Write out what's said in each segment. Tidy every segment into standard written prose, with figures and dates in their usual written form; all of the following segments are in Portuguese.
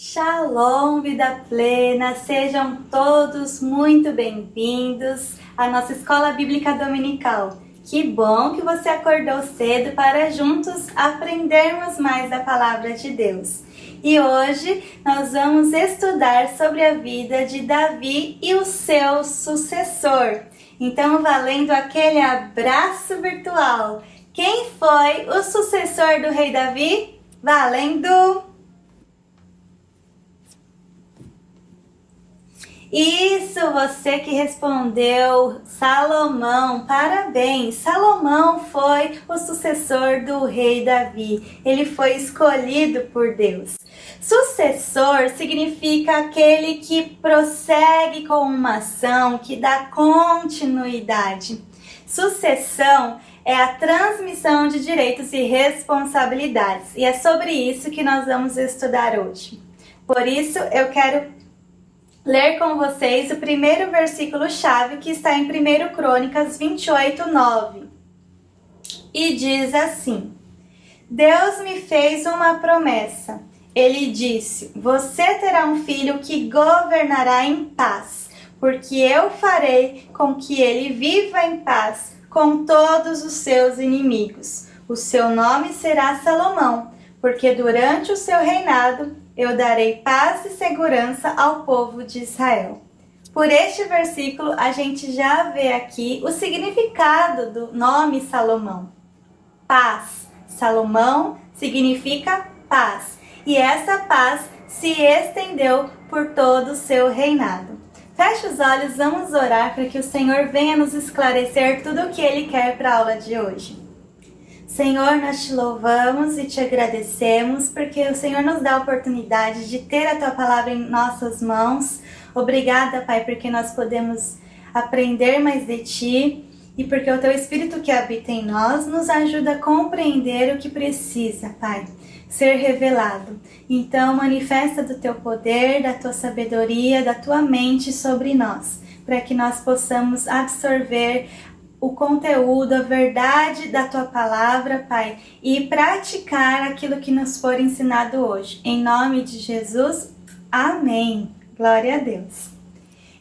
Shalom, vida plena! Sejam todos muito bem-vindos à nossa Escola Bíblica Dominical. Que bom que você acordou cedo para juntos aprendermos mais da Palavra de Deus. E hoje nós vamos estudar sobre a vida de Davi e o seu sucessor. Então, valendo aquele abraço virtual. Quem foi o sucessor do rei Davi? Valendo! Isso, você que respondeu, Salomão, parabéns! Salomão foi o sucessor do rei Davi, ele foi escolhido por Deus. Sucessor significa aquele que prossegue com uma ação, que dá continuidade. Sucessão é a transmissão de direitos e responsabilidades, e é sobre isso que nós vamos estudar hoje. Por isso, eu quero ler com vocês o primeiro versículo-chave que está em 1 Crônicas 28:9. E diz assim: Deus me fez uma promessa. Ele disse: você terá um filho que governará em paz, porque eu farei com que ele viva em paz com todos os seus inimigos. O seu nome será Salomão, porque durante o seu reinado eu darei paz e segurança ao povo de Israel. Por este versículo, a gente já vê aqui o significado do nome Salomão. Paz. Salomão significa paz. E essa paz se estendeu por todo o seu reinado. Feche os olhos, vamos orar para que o Senhor venha nos esclarecer tudo o que Ele quer para a aula de hoje. Senhor, nós te louvamos e te agradecemos porque o Senhor nos dá a oportunidade de ter a Tua Palavra em nossas mãos. Obrigada, Pai, porque nós podemos aprender mais de Ti e porque o Teu Espírito que habita em nós nos ajuda a compreender o que precisa, Pai, ser revelado. Então, manifesta do Teu poder, da Tua sabedoria, da Tua mente sobre nós, para que nós possamos absorver o conteúdo, a verdade da Tua Palavra, Pai, e praticar aquilo que nos for ensinado hoje. Em nome de Jesus, amém. Glória a Deus.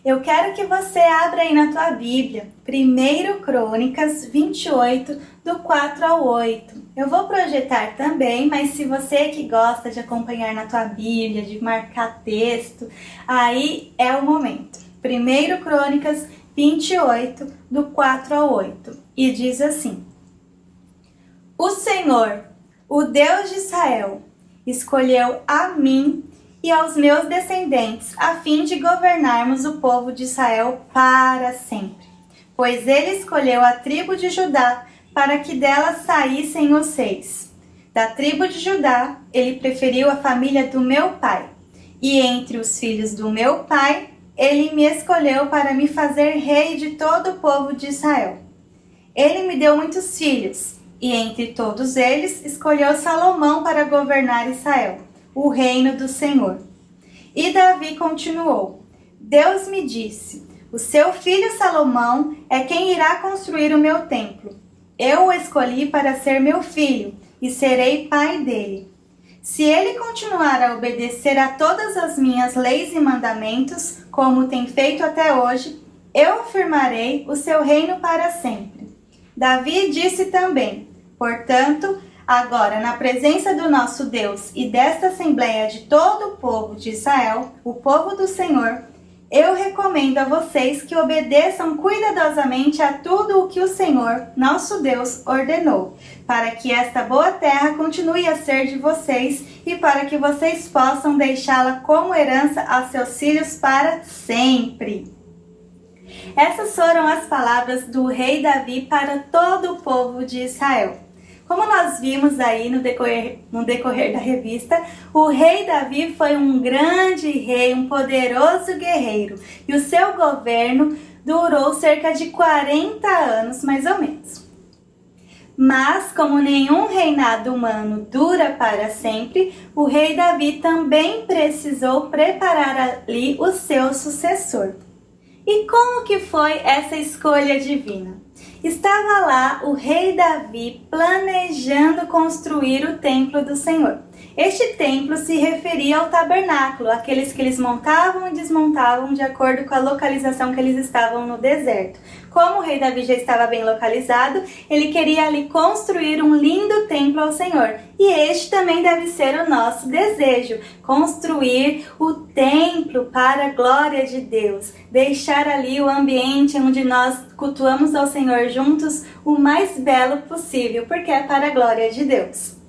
Eu quero que você abra aí na tua Bíblia, 1 Crônicas 28, do 4 ao 8. Eu vou projetar também, mas se você que gosta de acompanhar na tua Bíblia, de marcar texto, aí é o momento. 1 Crônicas 28, do 4 ao 8. E diz assim: O Senhor, o Deus de Israel, escolheu a mim e aos meus descendentes, a fim de governarmos o povo de Israel para sempre. Pois ele escolheu a tribo de Judá, para que dela saíssem os reis. Da tribo de Judá, ele preferiu a família do meu pai. E entre os filhos do meu pai, ele me escolheu para me fazer rei de todo o povo de Israel. Ele me deu muitos filhos, e entre todos eles escolheu Salomão para governar Israel, o reino do Senhor. E Davi continuou: Deus me disse: o seu filho Salomão é quem irá construir o meu templo. Eu o escolhi para ser meu filho e serei pai dele. Se ele continuar a obedecer a todas as minhas leis e mandamentos, como tem feito até hoje, eu afirmarei o seu reino para sempre. Davi disse também: portanto, agora, na presença do nosso Deus e desta Assembleia de todo o povo de Israel, o povo do Senhor, eu recomendo a vocês que obedeçam cuidadosamente a tudo o que o Senhor, nosso Deus, ordenou, para que esta boa terra continue a ser de vocês e para que vocês possam deixá-la como herança aos seus filhos para sempre. Essas foram as palavras do rei Davi para todo o povo de Israel. Como nós vimos aí no decorrer da revista, o rei Davi foi um grande rei, um poderoso guerreiro, e o seu governo durou cerca de 40 anos, mais ou menos. Mas, como nenhum reinado humano dura para sempre, o rei Davi também precisou preparar ali o seu sucessor. E como que foi essa escolha divina? Estava lá o rei Davi planejando construir o templo do Senhor. Este templo se referia ao tabernáculo, aqueles que eles montavam e desmontavam de acordo com a localização que eles estavam no deserto. Como o rei Davi já estava bem localizado, ele queria ali construir um lindo templo ao Senhor. E este também deve ser o nosso desejo, construir o templo para a glória de Deus, deixar ali o ambiente onde nós cultuamos ao Senhor juntos o mais belo possível, porque é para a glória de Deus.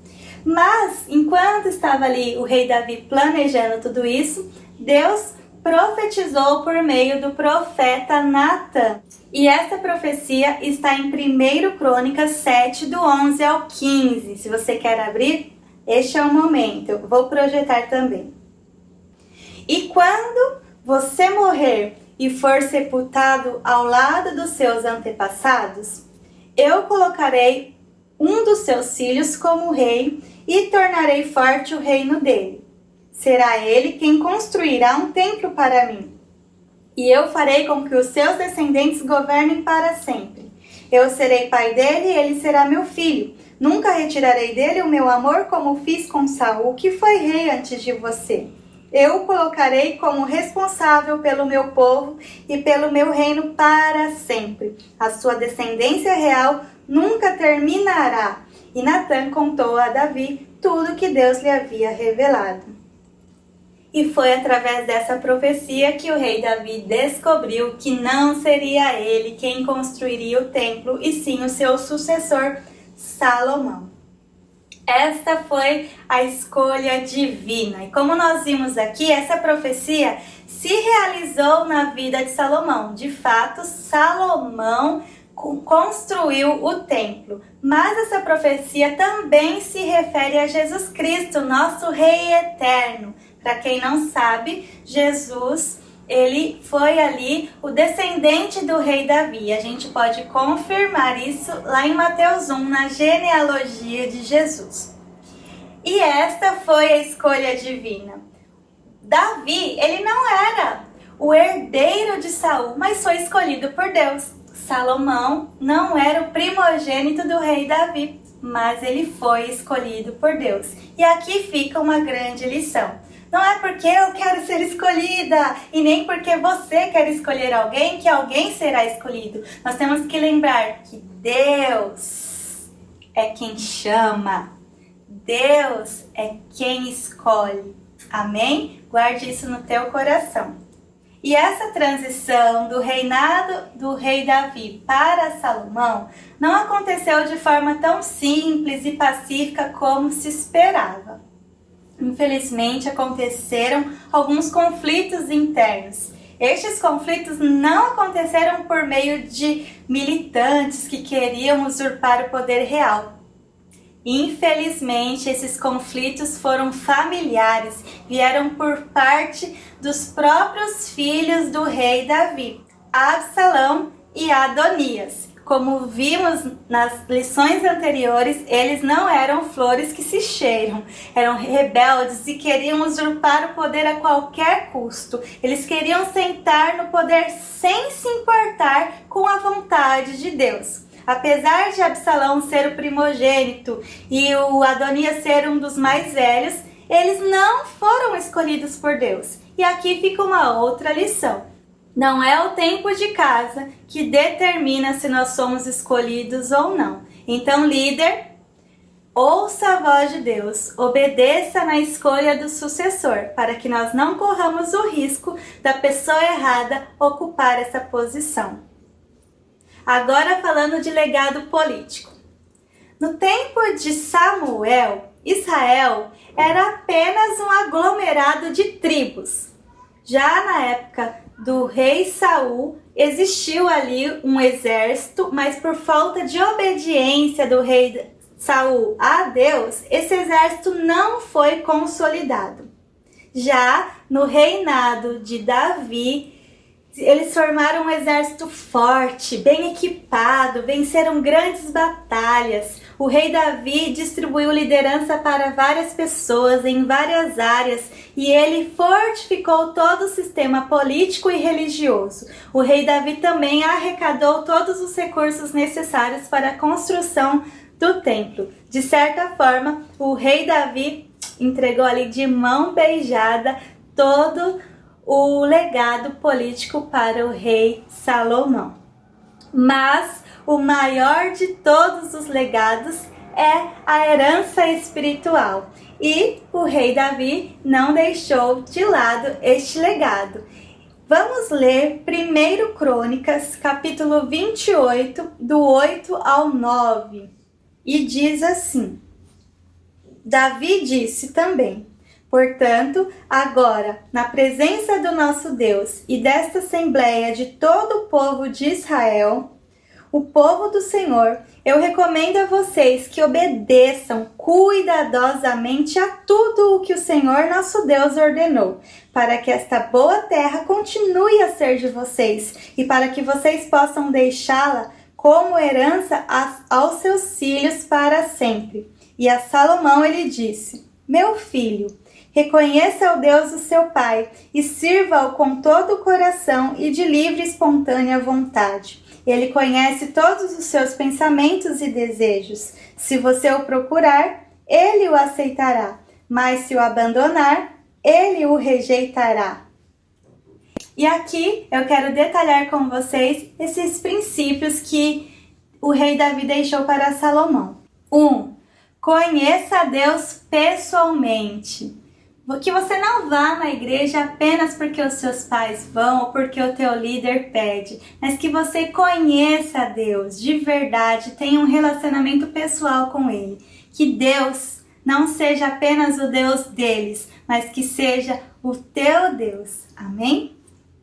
Mas, enquanto estava ali o rei Davi planejando tudo isso, Deus profetizou por meio do profeta Natan. E essa profecia está em 1 Crônicas 7, do 11 ao 15. Se você quer abrir, este é o momento. Eu vou projetar também. E quando você morrer e for sepultado ao lado dos seus antepassados, eu colocarei um dos seus filhos como rei e tornarei forte o reino dele. Será ele quem construirá um templo para mim. E eu farei com que os seus descendentes governem para sempre. Eu serei pai dele e ele será meu filho. Nunca retirarei dele o meu amor como fiz com Saul, que foi rei antes de você. Eu o colocarei como responsável pelo meu povo e pelo meu reino para sempre. A sua descendência real nunca terminará. E Natan contou a Davi tudo que Deus lhe havia revelado. E foi através dessa profecia que o rei Davi descobriu que não seria ele quem construiria o templo, e sim o seu sucessor, Salomão. Esta foi a escolha divina. E como nós vimos aqui, essa profecia se realizou na vida de Salomão. De fato, Salomão construiu o templo. Mas essa profecia também se refere a Jesus Cristo, nosso Rei eterno. Para quem não sabe, Jesus, ele foi ali o descendente do rei Davi. A gente pode confirmar isso lá em Mateus 1, na genealogia de Jesus. E esta foi a escolha divina. Davi, ele não era o herdeiro de Saul, mas foi escolhido por Deus. Salomão não era o primogênito do rei Davi, mas ele foi escolhido por Deus. E aqui fica uma grande lição. Não é porque eu quero ser escolhida e nem porque você quer escolher alguém que alguém será escolhido. Nós temos que lembrar que Deus é quem chama. Deus é quem escolhe. Amém? Guarde isso no teu coração. E essa transição do reinado do rei Davi para Salomão não aconteceu de forma tão simples e pacífica como se esperava. Infelizmente, aconteceram alguns conflitos internos. Estes conflitos não aconteceram por meio de militantes que queriam usurpar o poder real. Infelizmente, esses conflitos foram familiares, vieram por parte dos próprios filhos do rei Davi, Absalão e Adonias. Como vimos nas lições anteriores, eles não eram flores que se cheiram, eram rebeldes e queriam usurpar o poder a qualquer custo. Eles queriam sentar no poder sem se importar com a vontade de Deus. Apesar de Absalão ser o primogênito e o Adonias ser um dos mais velhos, eles não foram escolhidos por Deus. E aqui fica uma outra lição. Não é o tempo de casa que determina se nós somos escolhidos ou não. Então, líder, ouça a voz de Deus, obedeça na escolha do sucessor, para que nós não corramos o risco da pessoa errada ocupar essa posição. Agora falando de legado político. No tempo de Samuel, Israel era apenas um aglomerado de tribos. Já na época do rei Saul, existiu ali um exército, mas por falta de obediência do rei Saul a Deus, esse exército não foi consolidado. Já no reinado de Davi, Eles formaram um exército forte, bem equipado, venceram grandes batalhas. O rei Davi distribuiu liderança para várias pessoas em várias áreas e ele fortificou todo o sistema político e religioso. O rei Davi também arrecadou todos os recursos necessários para a construção do templo. De certa forma, o rei Davi entregou ali de mão beijada todo o legado político para o rei Salomão. Mas o maior de todos os legados é a herança espiritual. E o rei Davi não deixou de lado este legado. Vamos ler 1 Crônicas, capítulo 28, do 8 ao 9. E diz assim: Davi disse também: portanto, agora, na presença do nosso Deus e desta assembleia de todo o povo de Israel, o povo do Senhor, eu recomendo a vocês que obedeçam cuidadosamente a tudo o que o Senhor nosso Deus ordenou, para que esta boa terra continue a ser de vocês e para que vocês possam deixá-la como herança aos seus filhos para sempre. E a Salomão ele disse: meu filho, reconheça o Deus do seu pai e sirva-o com todo o coração e de livre e espontânea vontade. Ele conhece todos os seus pensamentos e desejos. Se você o procurar, ele o aceitará, mas se o abandonar, ele o rejeitará. E aqui eu quero detalhar com vocês esses princípios que o rei Davi deixou para Salomão. 1. Conheça a Deus pessoalmente. Que você não vá na igreja apenas porque os seus pais vão ou porque o teu líder pede, mas que você conheça a Deus de verdade, tenha um relacionamento pessoal com Ele. Que Deus não seja apenas o Deus deles, mas que seja o teu Deus. Amém?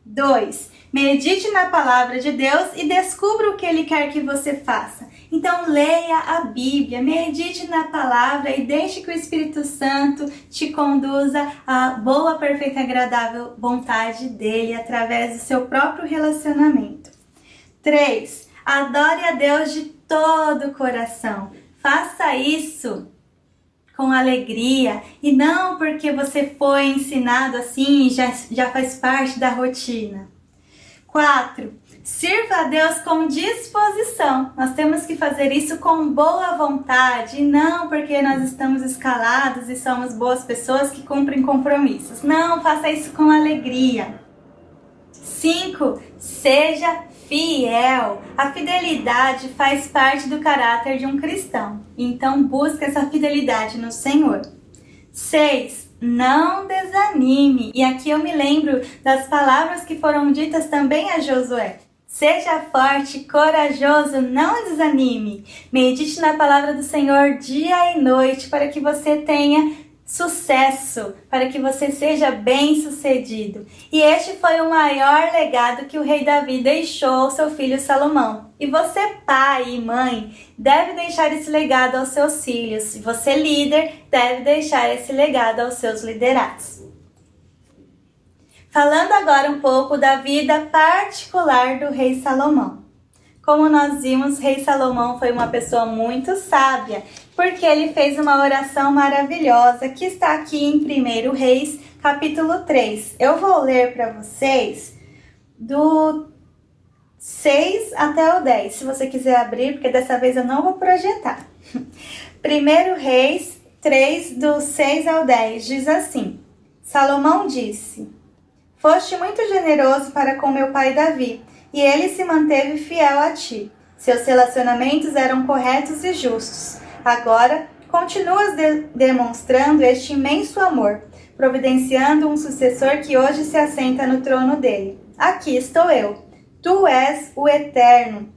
2. Medite na palavra de Deus e descubra o que Ele quer que você faça. Então leia a Bíblia, medite na palavra e deixe que o Espírito Santo te conduza à boa, perfeita e agradável vontade dele através do seu próprio relacionamento. 3. Adore a Deus de todo o coração. Faça isso com alegria e não porque você foi ensinado assim e já faz parte da rotina. 4. Sirva a Deus com disposição. Nós temos que fazer isso com boa vontade, não porque nós estamos escalados e somos boas pessoas que cumprem compromissos. Não, faça isso com alegria. 5. Seja fiel. A fidelidade faz parte do caráter de um cristão. Então busque essa fidelidade no Senhor. 6. Não desanime. E aqui eu me lembro das palavras que foram ditas também a Josué. Seja forte, corajoso, não desanime. Medite na palavra do Senhor dia e noite para que você tenha sucesso, para que você seja bem-sucedido. E este foi o maior legado que o rei Davi deixou ao seu filho Salomão. E você, pai e mãe, deve deixar esse legado aos seus filhos. E você, líder, deve deixar esse legado aos seus liderados. Falando agora um pouco da vida particular do rei Salomão. Como nós vimos, o rei Salomão foi uma pessoa muito sábia, porque ele fez uma oração maravilhosa que está aqui em 1 Reis, capítulo 3. Eu vou ler para vocês do 6 até o 10, se você quiser abrir, porque dessa vez eu não vou projetar. 1 Reis 3, do 6 ao 10, diz assim: Salomão disse: foste muito generoso para com meu pai Davi, e ele se manteve fiel a ti. Seus relacionamentos eram corretos e justos. Agora, continuas demonstrando este imenso amor, providenciando um sucessor que hoje se assenta no trono dele. Aqui estou eu. Tu és o Eterno.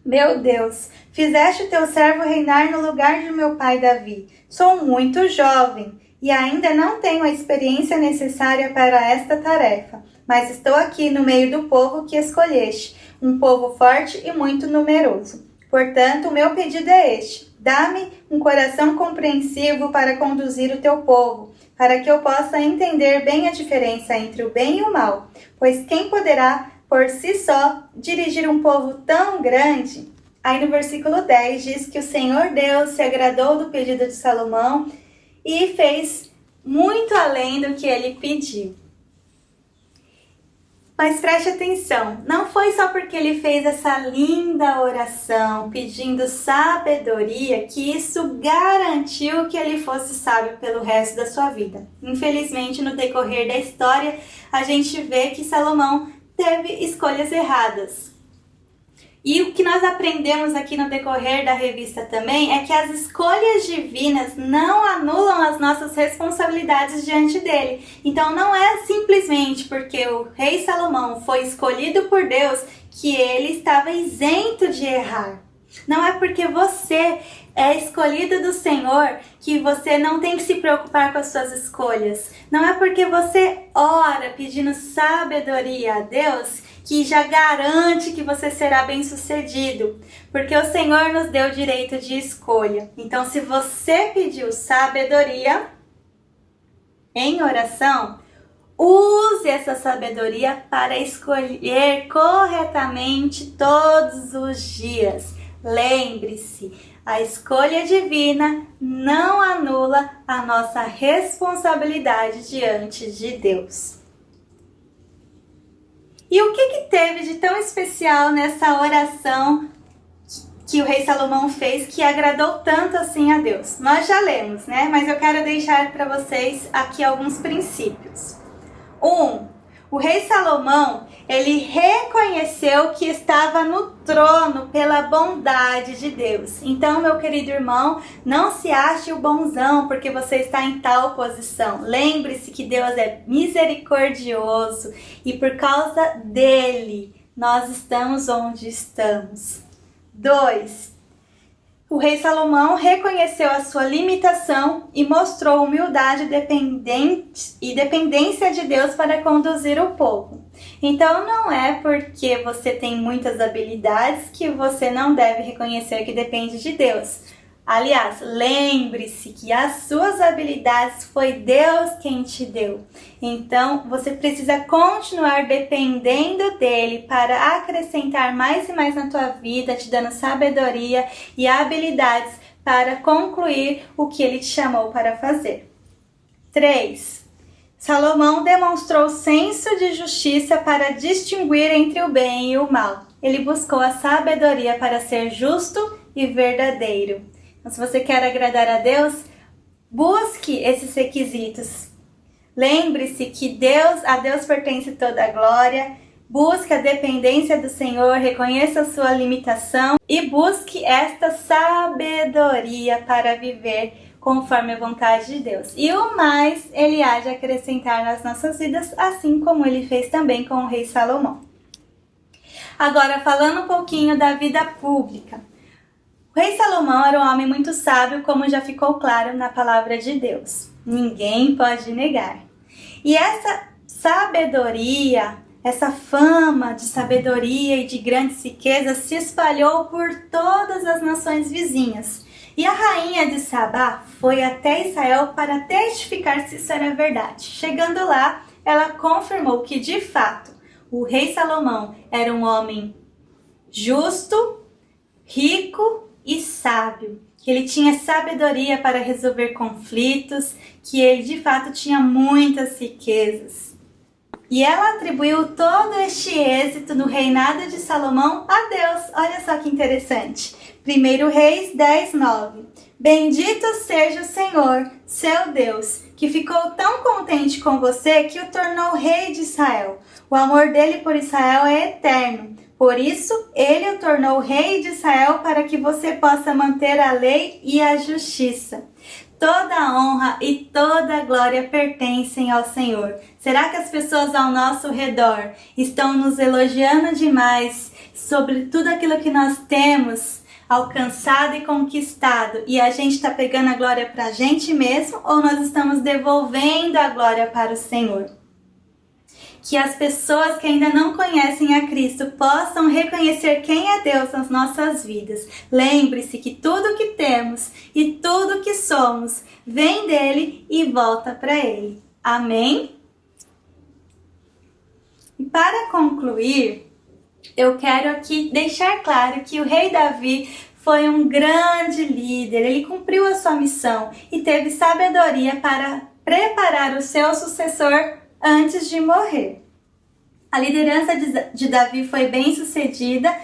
Meu Deus, fizeste o teu servo reinar no lugar de meu pai Davi. Sou muito jovem e ainda não tenho a experiência necessária para esta tarefa, mas estou aqui no meio do povo que escolheste, um povo forte e muito numeroso. Portanto, o meu pedido é este: dá-me um coração compreensivo para conduzir o teu povo, para que eu possa entender bem a diferença entre o bem e o mal, pois quem poderá por si só, dirigir um povo tão grande? Aí no versículo 10 diz que o Senhor Deus se agradou do pedido de Salomão e fez muito além do que ele pediu. Mas preste atenção, não foi só porque ele fez essa linda oração pedindo sabedoria que isso garantiu que ele fosse sábio pelo resto da sua vida. Infelizmente, no decorrer da história, a gente vê que Salomão teve escolhas erradas. E o que nós aprendemos aqui no decorrer da revista também é que as escolhas divinas não anulam as nossas responsabilidades diante dele. Então não é simplesmente porque o rei Salomão foi escolhido por Deus que ele estava isento de errar. Não é porque você é escolhido do Senhor que você não tem que se preocupar com as suas escolhas. Não é porque você ora pedindo sabedoria a Deus que já garante que você será bem-sucedido, porque o Senhor nos deu o direito de escolha. Então, se você pediu sabedoria em oração, use essa sabedoria para escolher corretamente todos os dias. Lembre-se, a escolha divina não anula a nossa responsabilidade diante de Deus. E o que teve de tão especial nessa oração que o rei Salomão fez que agradou tanto assim a Deus? Nós já lemos, né? Mas eu quero deixar para vocês aqui alguns princípios. O rei Salomão, ele reconheceu que estava no trono pela bondade de Deus. Então, meu querido irmão, não se ache o bonzão porque você está em tal posição. Lembre-se que Deus é misericordioso e por causa dele nós estamos onde estamos. 2. O rei Salomão reconheceu a sua limitação e mostrou humildade e dependência de Deus para conduzir o povo. Então não é porque você tem muitas habilidades que você não deve reconhecer que depende de Deus. Aliás, lembre-se que as suas habilidades foi Deus quem te deu. Então, você precisa continuar dependendo dele para acrescentar mais e mais na tua vida, te dando sabedoria e habilidades para concluir o que ele te chamou para fazer. 3. Salomão demonstrou senso de justiça para distinguir entre o bem e o mal. Ele buscou a sabedoria para ser justo e verdadeiro. Então, se você quer agradar a Deus, busque esses requisitos. Lembre-se que a Deus pertence toda a glória. Busque a dependência do Senhor, reconheça a sua limitação e busque esta sabedoria para viver conforme a vontade de Deus. E o mais ele há de acrescentar nas nossas vidas, assim como ele fez também com o rei Salomão. Agora, falando um pouquinho da vida pública. O rei Salomão era um homem muito sábio, como já ficou claro na palavra de Deus. Ninguém pode negar. E essa sabedoria, essa fama de sabedoria e de grandes riquezas se espalhou por todas as nações vizinhas. E a rainha de Sabá foi até Israel para testificar se isso era verdade. Chegando lá, ela confirmou que, de fato, o rei Salomão era um homem justo, rico e sábio, que ele tinha sabedoria para resolver conflitos, que ele de fato tinha muitas riquezas. E ela atribuiu todo este êxito no reinado de Salomão a Deus. Olha só que interessante. 1 Reis 10:9. Bendito seja o Senhor, seu Deus, que ficou tão contente com você que o tornou rei de Israel. O amor dele por Israel é eterno. Por isso, ele o tornou rei de Israel para que você possa manter a lei e a justiça. Toda a honra e toda a glória pertencem ao Senhor. Será que as pessoas ao nosso redor estão nos elogiando demais sobre tudo aquilo que nós temos alcançado e conquistado e a gente está pegando a glória para a gente mesmo ou nós estamos devolvendo a glória para o Senhor? Que as pessoas que ainda não conhecem a Cristo possam reconhecer quem é Deus nas nossas vidas. Lembre-se que tudo que temos e tudo que somos vem dele e volta para ele. Amém? E para concluir, eu quero aqui deixar claro que o rei Davi foi um grande líder. Ele cumpriu a sua missão e teve sabedoria para preparar o seu sucessor antes de morrer. A liderança de Davi foi bem sucedida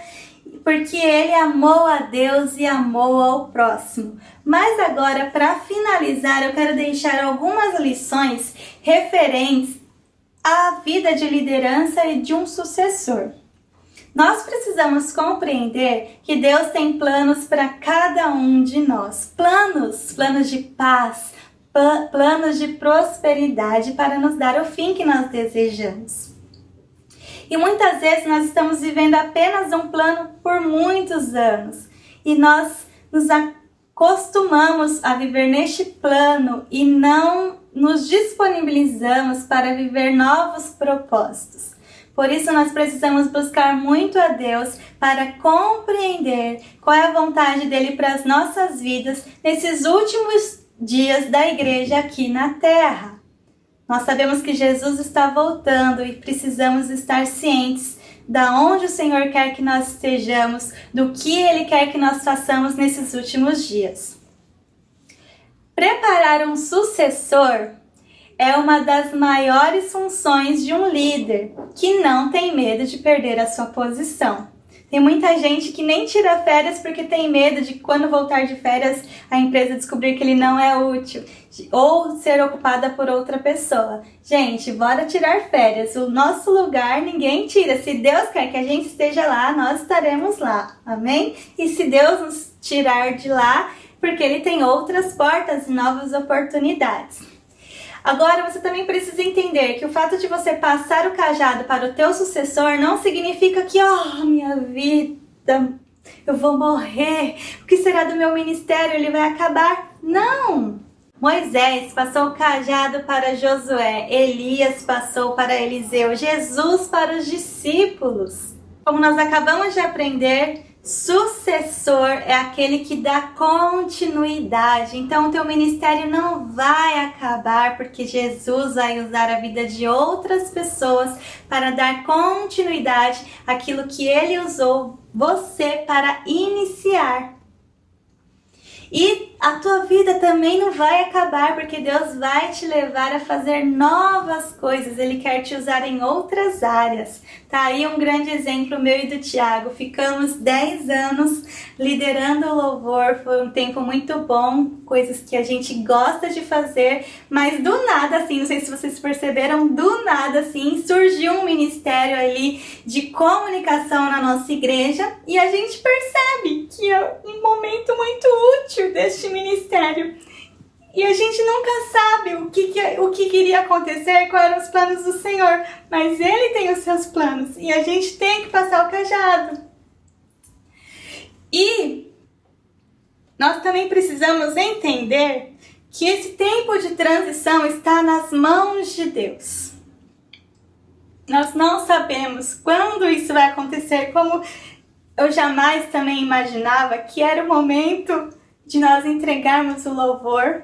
porque ele amou a Deus e amou ao próximo. Mas agora, para finalizar, eu quero deixar algumas lições referentes à vida de liderança e de um sucessor. Nós precisamos compreender que Deus tem planos para cada um de nós. Planos de paz, planos de prosperidade para nos dar o fim que nós desejamos. E muitas vezes nós estamos vivendo apenas um plano por muitos anos. E nós nos acostumamos a viver neste plano e não nos disponibilizamos para viver novos propósitos. Por isso nós precisamos buscar muito a Deus para compreender qual é a vontade dele para as nossas vidas nesses últimos dias da igreja aqui na terra. Nós sabemos que Jesus está voltando e precisamos estar cientes da onde o Senhor quer que nós estejamos, do que Ele quer que nós façamos nesses últimos dias. Preparar um sucessor é uma das maiores funções de um líder que não tem medo de perder a sua posição. Tem muita gente que nem tira férias porque tem medo de quando voltar de férias a empresa descobrir que ele não é útil ou ser ocupada por outra pessoa. Gente, bora tirar férias. O nosso lugar ninguém tira. Se Deus quer que a gente esteja lá, nós estaremos lá. Amém? E se Deus nos tirar de lá, porque Ele tem outras portas e novas oportunidades. Agora, você também precisa entender que o fato de você passar o cajado para o teu sucessor não significa que, minha vida, eu vou morrer, o que será do meu ministério? Ele vai acabar? Não! Moisés passou o cajado para Josué, Elias passou para Eliseu, Jesus para os discípulos. Como nós acabamos de aprender, sucessor é aquele que dá continuidade. Então, o teu ministério não vai acabar porque Jesus vai usar a vida de outras pessoas para dar continuidade àquilo que Ele usou você para iniciar. E a tua vida também não vai acabar, porque Deus vai te levar a fazer novas coisas. Ele quer te usar em outras áreas. Tá aí um grande exemplo meu e do Thiago. Ficamos 10 anos liderando o louvor. Foi um tempo muito bom, coisas que a gente gosta de fazer. Mas do nada, assim, não sei se vocês perceberam, do nada, assim, surgiu um ministério ali de comunicação na nossa igreja. E a gente percebe que é um momento muito útil deste ministério. E a gente nunca sabe o que iria acontecer, quais eram os planos do Senhor. Mas Ele tem os seus planos e a gente tem que passar o cajado. E nós também precisamos entender que esse tempo de transição está nas mãos de Deus. Nós não sabemos quando isso vai acontecer, como eu jamais também imaginava que era o momento de nós entregarmos o louvor,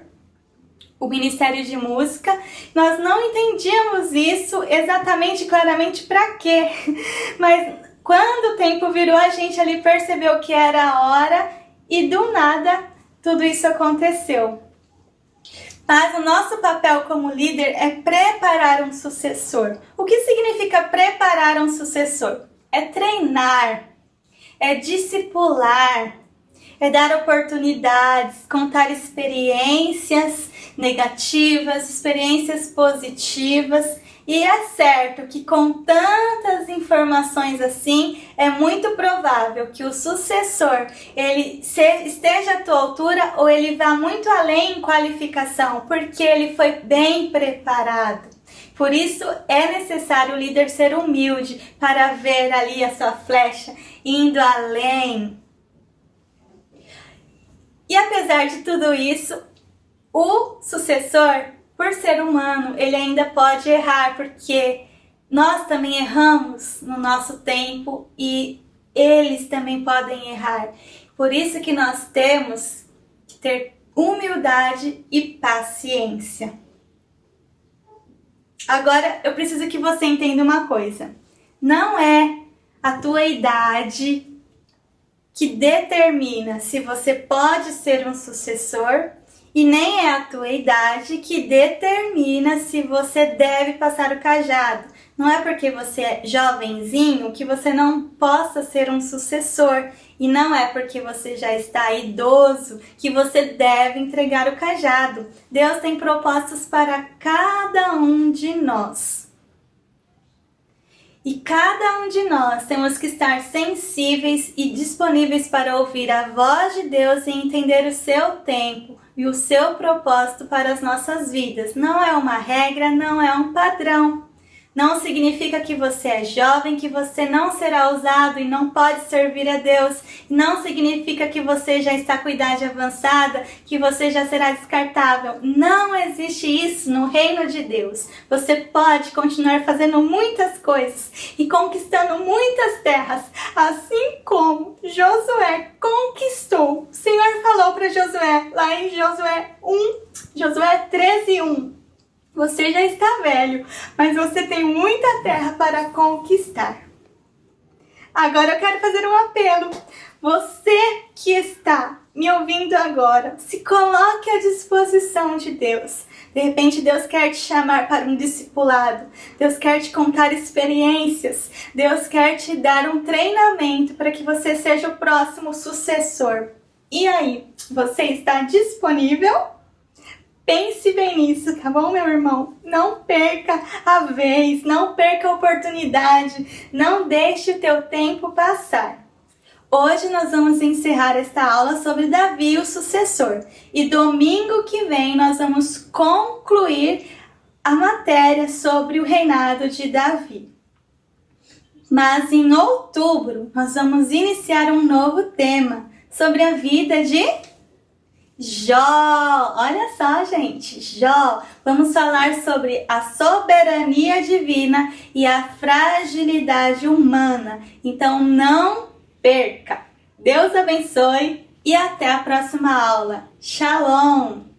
o ministério de música. Nós não entendíamos isso exatamente, claramente para quê, mas quando o tempo virou, a gente ali percebeu que era a hora e do nada tudo isso aconteceu. Mas o nosso papel como líder é preparar um sucessor. O que significa preparar um sucessor? É treinar, é discipular, é dar oportunidades, contar experiências negativas, experiências positivas. E é certo que com tantas informações assim, é muito provável que o sucessor ele esteja à tua altura ou ele vá muito além em qualificação, porque ele foi bem preparado. Por isso é necessário o líder ser humilde para ver ali a sua flecha indo além. E apesar de tudo isso, o sucessor, por ser humano, ele ainda pode errar, porque nós também erramos no nosso tempo e eles também podem errar. Por isso que nós temos que ter humildade e paciência. Agora, eu preciso que você entenda uma coisa. Não é a tua idade que determina se você pode ser um sucessor e nem é a tua idade que determina se você deve passar o cajado. Não é porque você é jovenzinho que você não possa ser um sucessor. E não é porque você já está idoso que você deve entregar o cajado. Deus tem propósitos para cada um de nós. E cada um de nós temos que estar sensíveis e disponíveis para ouvir a voz de Deus e entender o seu tempo e o seu propósito para as nossas vidas. Não é uma regra, não é um padrão. Não significa que você é jovem, que você não será usado e não pode servir a Deus. Não significa que você já está com idade avançada, que você já será descartável. Não existe isso no reino de Deus. Você pode continuar fazendo muitas coisas e conquistando muitas terras, assim como Josué conquistou. O Senhor falou para Josué, lá em Josué 13:1. Você já está velho, mas você tem muita terra para conquistar. Agora eu quero fazer um apelo. Você que está me ouvindo agora, se coloque à disposição de Deus. De repente Deus quer te chamar para um discipulado. Deus quer te contar experiências. Deus quer te dar um treinamento para que você seja o próximo sucessor. E aí, você está disponível? Pense bem nisso, tá bom, meu irmão? Não perca a vez, não perca a oportunidade, não deixe o teu tempo passar. Hoje nós vamos encerrar esta aula sobre Davi, o sucessor. E domingo que vem nós vamos concluir a matéria sobre o reinado de Davi. Mas em outubro nós vamos iniciar um novo tema sobre a vida de Jó. Olha só, gente, Jó. Vamos falar sobre a soberania divina e a fragilidade humana. Então não perca. Deus abençoe e até a próxima aula. Shalom!